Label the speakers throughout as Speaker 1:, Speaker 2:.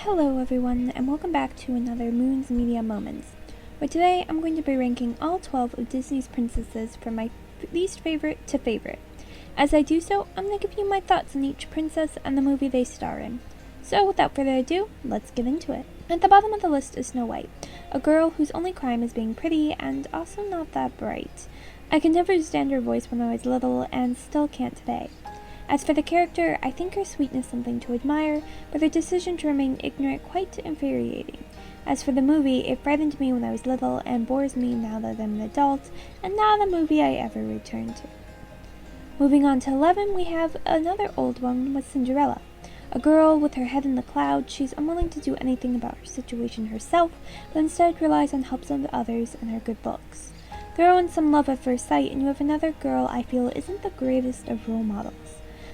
Speaker 1: Hello everyone, and welcome back to another Moon's Media Moments, where today I'm going to be ranking all 12 of Disney's princesses from my least favorite to favorite. As I do so, I'm going to give you my thoughts on each princess and the movie they star in. So without further ado, let's get into it. At the bottom of the list is Snow White, a girl whose only crime is being pretty and also not that bright. I could never stand her voice when I was little and still can't today. As for the character, I think her sweetness something to admire, but her decision to remain ignorant quite infuriating. As for the movie, it frightened me when I was little and bores me now that I'm an adult, and not a movie I ever return to. Moving on to 11, we have another old one with Cinderella. A girl with her head in the clouds, she's unwilling to do anything about her situation herself, but instead relies on help of others and her good looks. Throw in some love at first sight, and you have another girl I feel isn't the greatest of role models.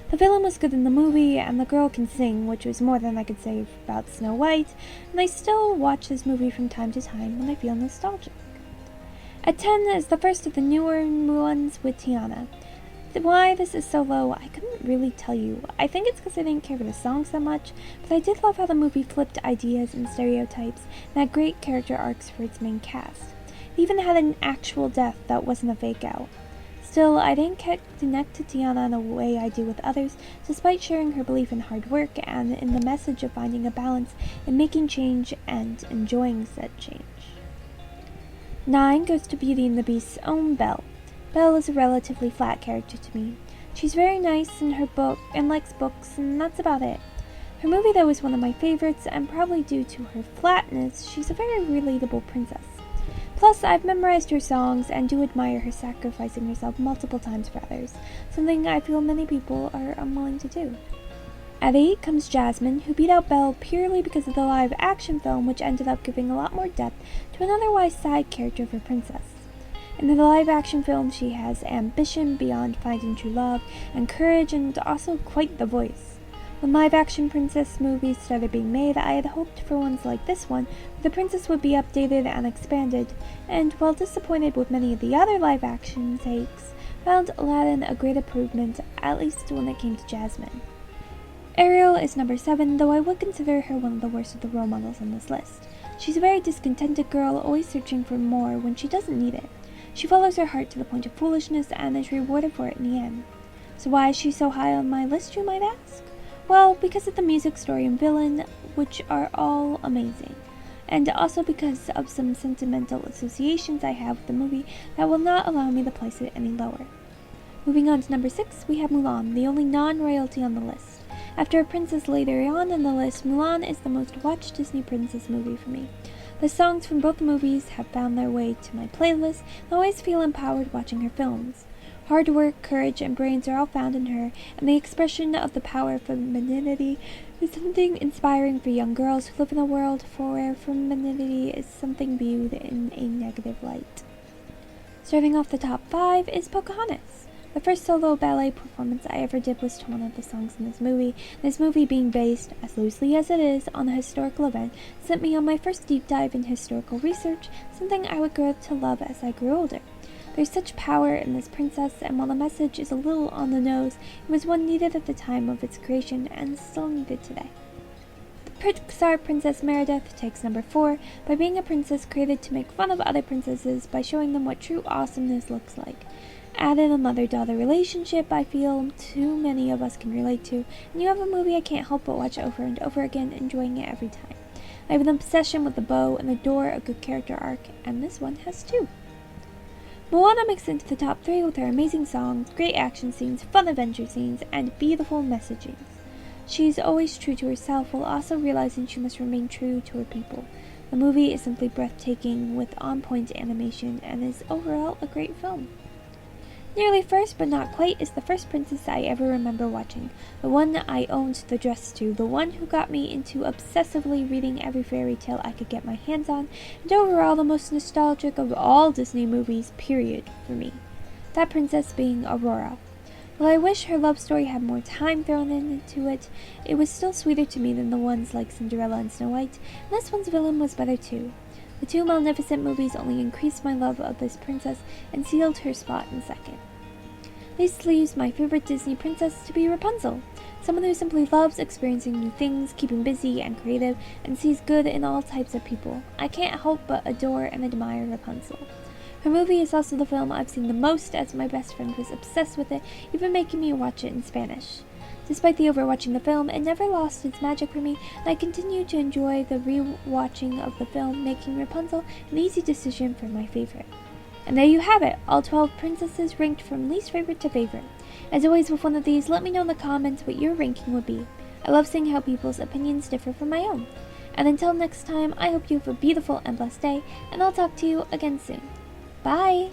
Speaker 1: The villain was good in the movie, and the girl can sing, which was more than I could say about Snow White, and I still watch this movie from time to time when I feel nostalgic. At 10 is the first of the newer ones with Tiana. Why this is so low, I couldn't really tell you. I think it's because I didn't care for the songs that much, but I did love how the movie flipped ideas and stereotypes and had great character arcs for its main cast. It even had an actual death that wasn't a fake out. Still, I didn't connect to Tiana in the way I do with others, despite sharing her belief in hard work and in the message of finding a balance in making change and enjoying said change. 9 goes to Beauty and the Beast's own Belle. Belle is a relatively flat character to me. She's very nice in her book and likes books, and that's about it. Her movie, though, is one of my favorites, and probably due to her flatness, she's a very relatable princess. Plus, I've memorized her songs and do admire her sacrificing herself multiple times for others, something I feel many people are unwilling to do. At 8 comes Jasmine, who beat out Belle purely because of the live-action film, which ended up giving a lot more depth to an otherwise side character of her princess. In the live-action film, she has ambition beyond finding true love, and courage, and also quite the voice. When live-action princess movies started being made, I had hoped for ones like this one, where the princess would be updated and expanded, and while disappointed with many of the other live-action takes, found Aladdin a great improvement, at least when it came to Jasmine. Ariel is number 7, though I would consider her one of the worst of the role models on this list. She's a very discontented girl, always searching for more when she doesn't need it. She follows her heart to the point of foolishness and is rewarded for it in the end. So why is she so high on my list, you might ask? Well, because of the music, story, and villain, which are all amazing. And also because of some sentimental associations I have with the movie that will not allow me to place it any lower. Moving on to number 6, we have Mulan, the only non-royalty on the list. After a princess later on in the list, Mulan is the most watched Disney princess movie for me. The songs from both movies have found their way to my playlist, and I always feel empowered watching her films. Hard work, courage, and brains are all found in her, and the expression of the power of femininity is something inspiring for young girls who live in a world where femininity is something viewed in a negative light. Starting off the top 5 is Pocahontas. The first solo ballet performance I ever did was to one of the songs in this movie being based, as loosely as it is, on a historical event, sent me on my first deep dive in historical research, something I would grow to love as I grew older. There's such power in this princess, and while the message is a little on the nose, it was one needed at the time of its creation and still needed today. The Pixar Princess Meredith takes number 4 by being a princess created to make fun of other princesses by showing them what true awesomeness looks like. Added a mother-daughter relationship I feel too many of us can relate to, and you have a movie I can't help but watch over and over again, enjoying it every time. I have an obsession with the bow and adore a good character arc, and this one has too. Moana makes it into the top 3 with her amazing songs, great action scenes, fun adventure scenes, and beautiful messagings. She's always true to herself while also realizing she must remain true to her people. The movie is simply breathtaking with on-point animation and is overall a great film. Nearly first, but not quite, is the first princess I ever remember watching, the one I owned the dress to, the one who got me into obsessively reading every fairy tale I could get my hands on, and overall the most nostalgic of all Disney movies, period, for me. That princess being Aurora. While I wish her love story had more time thrown into it, it was still sweeter to me than the ones like Cinderella and Snow White, and this one's villain was better too. The 2 Magnificent movies only increased my love of this princess and sealed her spot in second. This leaves my favorite Disney princess to be Rapunzel, someone who simply loves experiencing new things, keeping busy and creative, and sees good in all types of people. I can't help but adore and admire Rapunzel. Her movie is also the film I've seen the most, as my best friend was obsessed with it, even making me watch it in Spanish. Despite the overwatching the film, it never lost its magic for me, and I continue to enjoy the re-watching of the film, making Rapunzel an easy decision for my favorite. And there you have it, all 12 princesses ranked from least favorite to favorite. As always with one of these, let me know in the comments what your ranking would be. I love seeing how people's opinions differ from my own. And until next time, I hope you have a beautiful and blessed day, and I'll talk to you again soon. Bye!